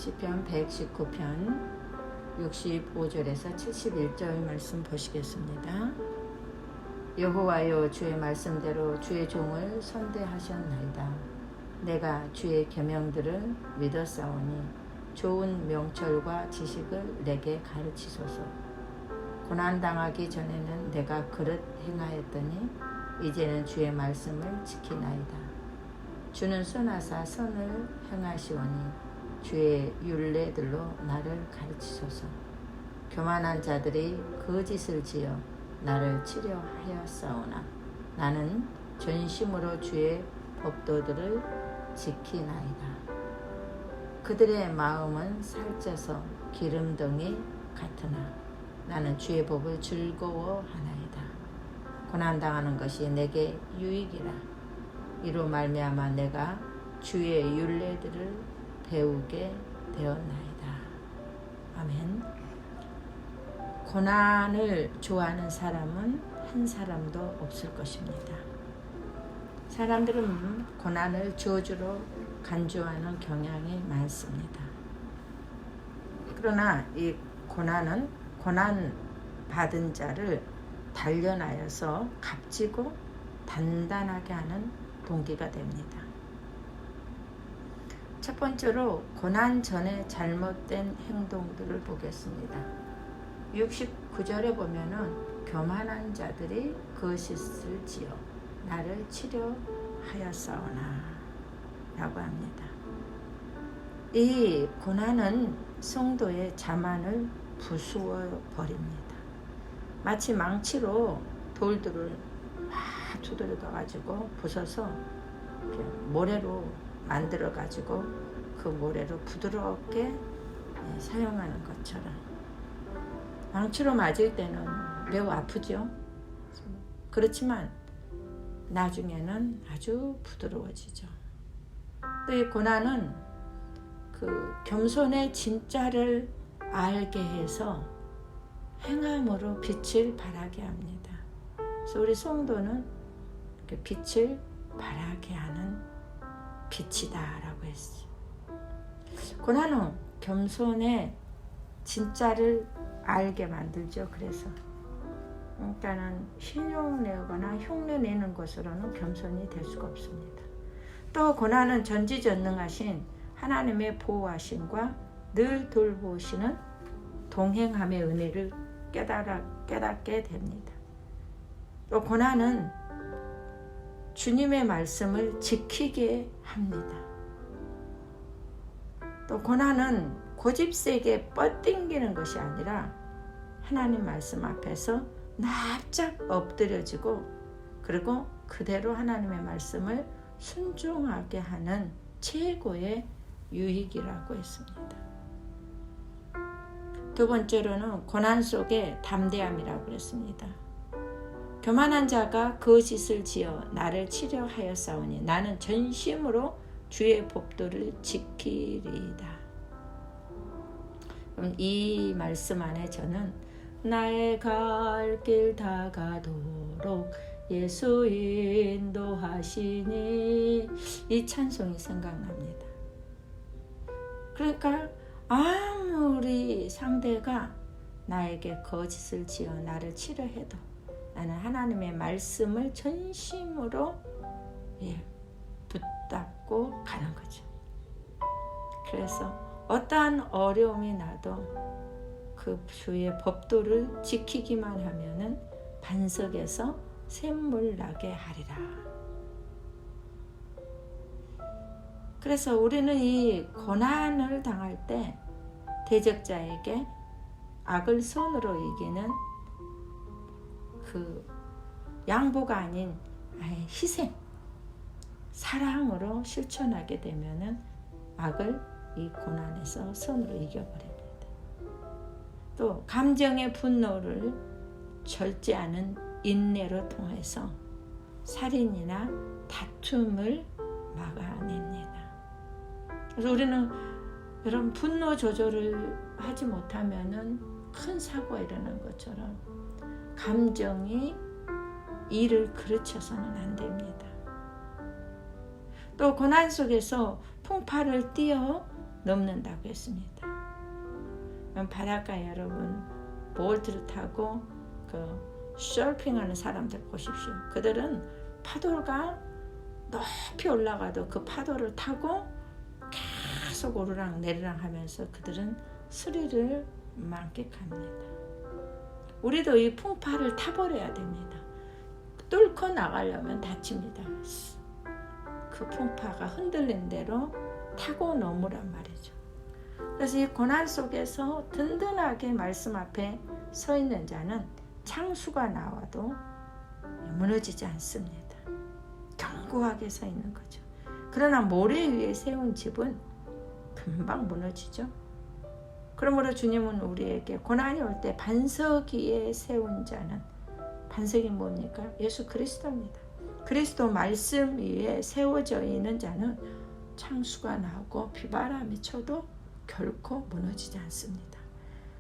시편 119편 65절에서 71절 말씀 보시겠습니다. 여호와여, 주의 말씀대로 주의 종을 선대하셨나이다. 내가 주의 계명들을 믿었사오니 좋은 명철과 지식을 내게 가르치소서. 고난당하기 전에는 내가 그릇 행하였더니 이제는 주의 말씀을 지키나이다. 주는 선하사 선을 행하시오니 주의 율례들로 나를 가르치소서. 교만한 자들이 거짓을 지어 나를 치려하였사오나 나는 전심으로 주의 법도들을 지키나이다. 그들의 마음은 살쪄서 기름덩이 같으나 나는 주의 법을 즐거워하나이다. 고난당하는 것이 내게 유익이라. 이로 말미암아 내가 주의 율례들을 배우게 되었나이다. 아멘. 고난을 좋아하는 사람은 한 사람도 없을 것입니다. 사람들은 고난을 저주로 간주하는 경향이 많습니다. 그러나 이 고난은 고난 받은 자를 단련하여서 값지고 단단하게 하는 동기가 됩니다. 첫 번째로 고난 전에 잘못된 행동들을 보겠습니다. 69절에 보면은 교만한 자들이 거짓을 지어 나를 치려하였사오나 라고 합니다. 이 고난은 성도의 자만을 부수어 버립니다. 마치 망치로 돌들을 막 두드려 가지고 부숴서 모래로 만들어 가지고 그 모래로 부드럽게 사용하는 것처럼 망치로 맞을 때는 매우 아프죠. 그렇지만 나중에는 아주 부드러워지죠. 또 이 고난은 그 겸손의 진짜를 알게 해서 행함으로 빛을 발하게 합니다. 그래서 우리 성도는 빛을 발하게 하는 빛이다라고 했어요. 고난은 겸손의 진짜를 알게 만들죠. 그러니까는 흉내내거나 흉내내는 것으로는 겸손이 될 수가 없습니다. 또 고난은 전지전능하신 하나님의 보호하심과 늘 돌보시는 동행함의 은혜를 깨닫게 됩니다. 또 고난은 주님의 말씀을 지키게 합니다. 또 고난은 고집세게 뻗당기는 것이 아니라 하나님 말씀 앞에서 납작 엎드려지고 그리고 그대로 하나님의 말씀을 순종하게 하는 최고의 유익이라고 했습니다. 두 번째로는 고난 속에 담대함이라고 했습니다. 교만한 자가 거짓을 지어 나를 치려하였사오니 나는 전심으로 주의 법도를 지키리이다. 그럼 이 말씀 안에 저는 나의 갈 길 다가도록 예수 인도하시니 이 찬송이 생각납니다. 그러니까 아무리 상대가 나에게 거짓을 지어 나를 치려해도 나는 하나님의 말씀을 전심으로 붙잡고 가는 거죠. 그래서 어떠한 어려움이 나도 그 주의 법도를 지키기만 하면은 반석에서 샘물 나게 하리라. 그래서 우리는 이 고난을 당할 때 대적자에게 악을 선으로 이기는 그 양보가 아닌 희생, 사랑으로 실천하게 되면은 악을 이 고난에서 선으로 이겨버립니다. 또 감정의 분노를 절제하는 인내로 통해서 살인이나 다툼을 막아냅니다. 그래서 우리는 이런 분노 조절을 하지 못하면은 큰 사고가 일어난 것처럼 감정이 일을 그르쳐서는 안 됩니다. 또 고난 속에서 풍파를 띄어 넘는다고 했습니다. 바닷가에 여러분 보트를 타고 그 서핑하는 사람들 보십시오. 그들은 파도가 높이 올라가도 그 파도를 타고 계속 오르락 내리락 하면서 그들은 스릴을 만끽합니다. 우리도 이 풍파를 타버려야 됩니다. 뚫고 나가려면 다칩니다. 그 풍파가 흔들린 대로 타고 넘으란 말이죠. 그래서 이 고난 속에서 든든하게 말씀 앞에 서 있는 자는 창수가 나와도 무너지지 않습니다. 견고하게 서 있는 거죠. 그러나 모래 위에 세운 집은 금방 무너지죠. 그러므로 주님은 우리에게 고난이 올 때 반석 위에 세운 자는, 반석이 뭡니까? 예수 그리스도입니다. 그리스도 말씀 위에 세워져 있는 자는 창수가 나오고 비바람이 쳐도 결코 무너지지 않습니다.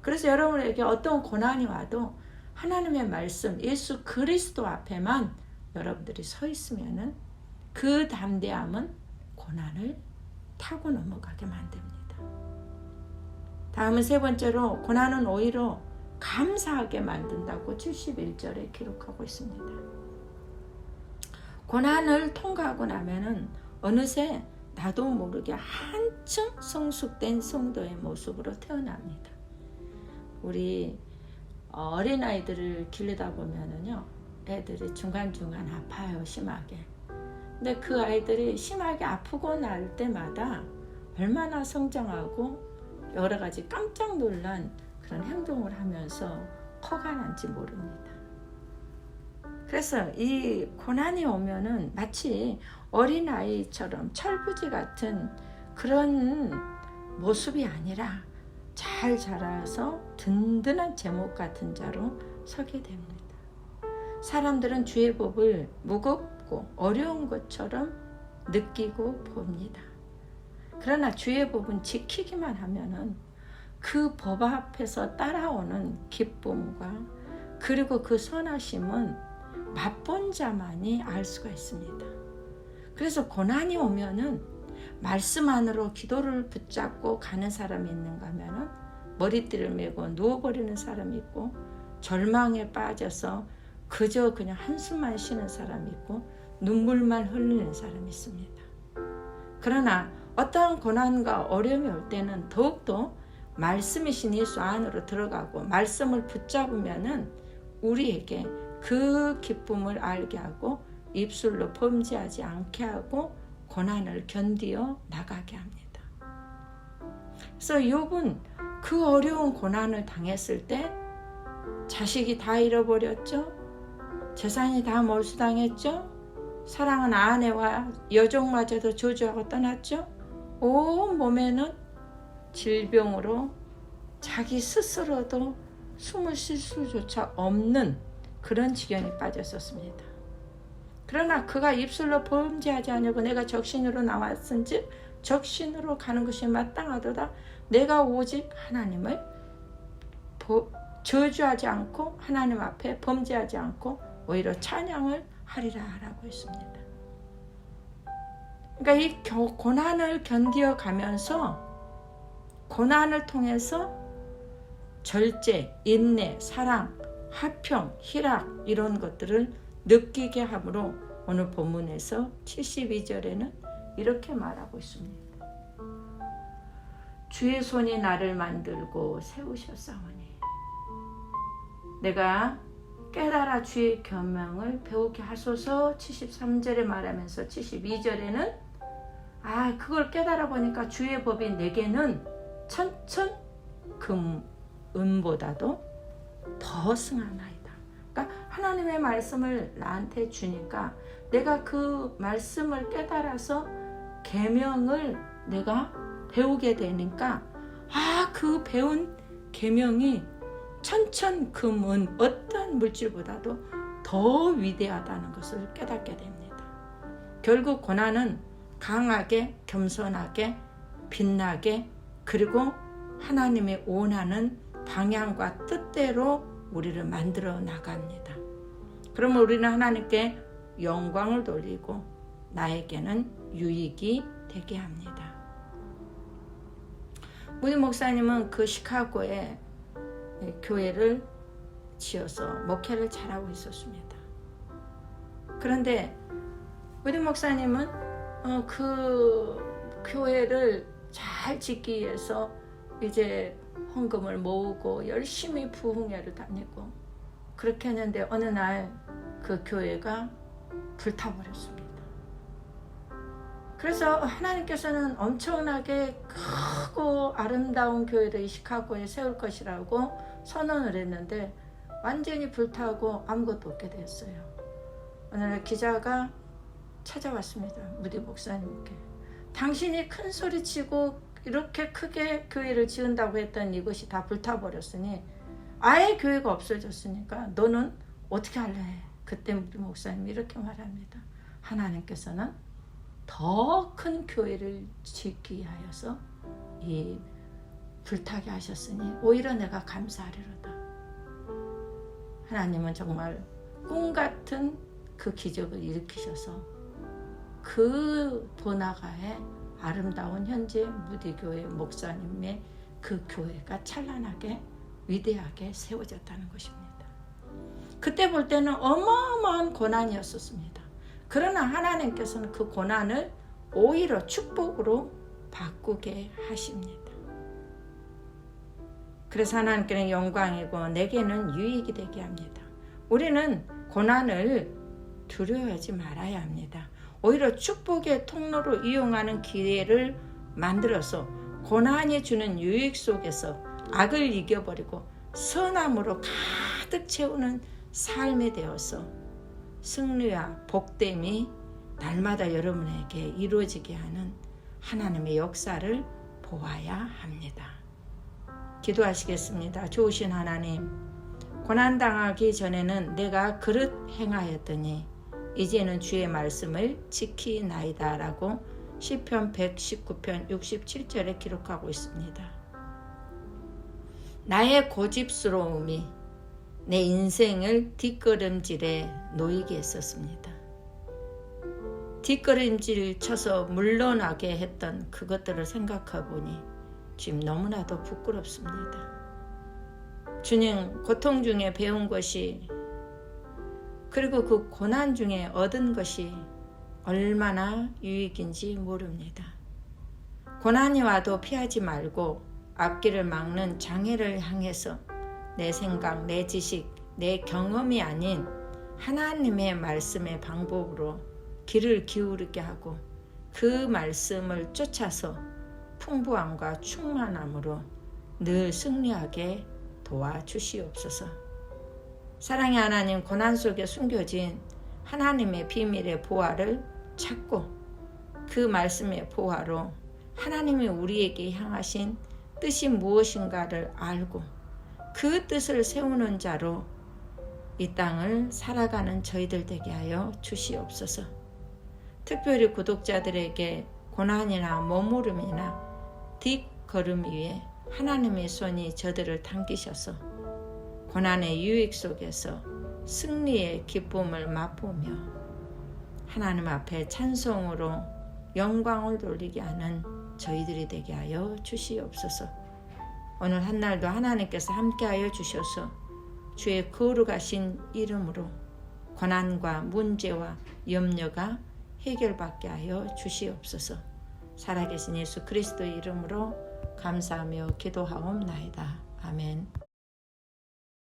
그래서 여러분에게 어떤 고난이 와도 하나님의 말씀, 예수 그리스도 앞에만 여러분들이 서 있으면은 그 담대함은 고난을 타고 넘어가게 만듭니다. 다음은 세 번째로, 고난은 오히려 감사하게 만든다고 71절에 기록하고 있습니다. 고난을 통과하고 나면은 어느새 나도 모르게 한층 성숙된 성도의 모습으로 태어납니다. 우리 어린아이들을 기르다 보면은요, 애들이 중간중간 아파요, 심하게. 근데 그 아이들이 심하게 아프고 날 때마다 얼마나 성장하고 여러 가지 깜짝 놀란 그런 행동을 하면서 커가는지 모릅니다. 그래서 이 고난이 오면은 마치 어린아이처럼 철부지 같은 그런 모습이 아니라 잘 자라서 든든한 제목 같은 자로 서게 됩니다. 사람들은 주의 법을 무겁고 어려운 것처럼 느끼고 봅니다. 그러나 주의 법은 지키기만 하면은 그 법 앞에서 따라오는 기쁨과 그리고 그 선하심은 맛본 자만이 알 수가 있습니다. 그래서 고난이 오면은 말씀 안으로 기도를 붙잡고 가는 사람이 있는가 하면은 머리띠를 메고 누워버리는 사람이 있고, 절망에 빠져서 그저 그냥 한숨만 쉬는 사람이 있고, 눈물만 흘리는 사람이 있습니다. 그러나 어떠한 고난과 어려움이 올 때는 더욱더 말씀이신 예수 안으로 들어가고 말씀을 붙잡으면은 우리에게 그 기쁨을 알게 하고 입술로 범죄하지 않게 하고 고난을 견디어 나가게 합니다. 그래서 욥은 그 어려운 고난을 당했을 때 자식이 다 잃어버렸죠. 재산이 다 몰수당했죠. 사랑하는 아내와 여종마저도 저주하고 떠났죠. 온 몸에는 질병으로 자기 스스로도 숨을 쉴 수조차 없는 그런 지경에 빠졌었습니다. 그러나 그가 입술로 범죄하지 않으려고 내가 적신으로 나왔은즉 적신으로 가는 것이 마땅하도다. 내가 오직 하나님을 저주하지 않고 하나님 앞에 범죄하지 않고 오히려 찬양을 하리라 라고 했습니다. 그러니까 이 고난을 견디어 가면서 고난을 통해서 절제, 인내, 사랑, 화평, 희락 이런 것들을 느끼게 하므로 오늘 본문에서 72절에는 이렇게 말하고 있습니다. 주의 손이 나를 만들고 세우셨사오니 내가 깨달아 주의 계명을 배우게 하소서. 73절에 말하면서 72절에는 그걸 깨달아 보니까 주의 법이 내게는 천천 금은보다도 더 승하나이다. 그러니까 하나님의 말씀을 나한테 주니까 내가 그 말씀을 깨달아서 계명을 내가 배우게 되니까 그 배운 계명이 천천금은 어떤 물질보다도 더 위대하다는 것을 깨닫게 됩니다. 결국 고난은 강하게, 겸손하게, 빛나게, 그리고 하나님이 원하는 방향과 뜻대로 우리를 만들어 나갑니다. 그러면 우리는 하나님께 영광을 돌리고 나에게는 유익이 되게 합니다. 무디 목사님은 그 시카고에 교회를 지어서 목회를 잘하고 있었습니다. 그런데 무디 목사님은 그 교회를 잘 짓기 위해서 이제 헌금을 모으고 열심히 부흥회를 다니고 그렇게 했는데 어느 날 그 교회가 불타버렸습니다. 그래서 하나님께서는 엄청나게 크고 아름다운 교회를 이 시카고에 세울 것이라고 선언을 했는데 완전히 불타고 아무것도 없게 됐어요. 어느 날 기자가 찾아왔습니다. 무디 목사님께. 당신이 큰 소리치고 이렇게 크게 교회를 지은다고 했던 이것이 다 불타버렸으니 아예 교회가 없어졌으니까 너는 어떻게 할래? 그때 무디 목사님이 이렇게 말합니다. 하나님께서는 더 큰 교회를 짓기 위하여서 이 불타게 하셨으니 오히려 내가 감사하리로다. 하나님은 정말 꿈같은 그 기적을 일으키셔서 그 번화가에 아름다운 현재 무디교회 목사님의 그 교회가 찬란하게 위대하게 세워졌다는 것입니다. 그때 볼 때는 어마어마한 고난이었었습니다. 그러나 하나님께서는 그 고난을 오히려 축복으로 바꾸게 하십니다. 그래서 하나님께는 영광이고 내게는 유익이 되게 합니다. 우리는 고난을 두려워하지 말아야 합니다. 오히려 축복의 통로로 이용하는 기회를 만들어서 고난이 주는 유익 속에서 악을 이겨버리고 선함으로 가득 채우는 삶이 되어서 승리와 복됨이 날마다 여러분에게 이루어지게 하는 하나님의 역사를 보아야 합니다. 기도하시겠습니다. 좋으신 하나님, 고난당하기 전에는 내가 그릇 행하였더니 이제는 주의 말씀을 지키나이다 라고 시편 119편 67절에 기록하고 있습니다. 나의 고집스러움이 내 인생을 뒷걸음질에 놓이게 했었습니다. 뒷걸음질 쳐서 물러나게 했던 그것들을 생각해 보니 지금 너무나도 부끄럽습니다. 주님, 고통 중에 배운 것이 그리고 그 고난 중에 얻은 것이 얼마나 유익인지 모릅니다. 고난이 와도 피하지 말고 앞길을 막는 장애를 향해서 내 생각, 내 지식, 내 경험이 아닌 하나님의 말씀의 방법으로 귀를 기울이게 하고 그 말씀을 쫓아서 풍부함과 충만함으로 늘 승리하게 도와주시옵소서. 사랑의 하나님, 고난 속에 숨겨진 하나님의 비밀의 보화를 찾고 그 말씀의 보화로 하나님이 우리에게 향하신 뜻이 무엇인가를 알고 그 뜻을 세우는 자로 이 땅을 살아가는 저희들 되게 하여 주시옵소서. 특별히 구독자들에게 고난이나 머무름이나 뒷걸음 위에 하나님의 손이 저들을 당기셔서 고난의 유익 속에서 승리의 기쁨을 맛보며 하나님 앞에 찬송으로 영광을 돌리게 하는 저희들이 되게 하여 주시옵소서. 오늘 한날도 하나님께서 함께하여 주셔서 주의 거룩하신 이름으로 고난과 문제와 염려가 해결받게 하여 주시옵소서. 살아계신 예수 그리스도의 이름으로 감사하며 기도하옵나이다. 아멘.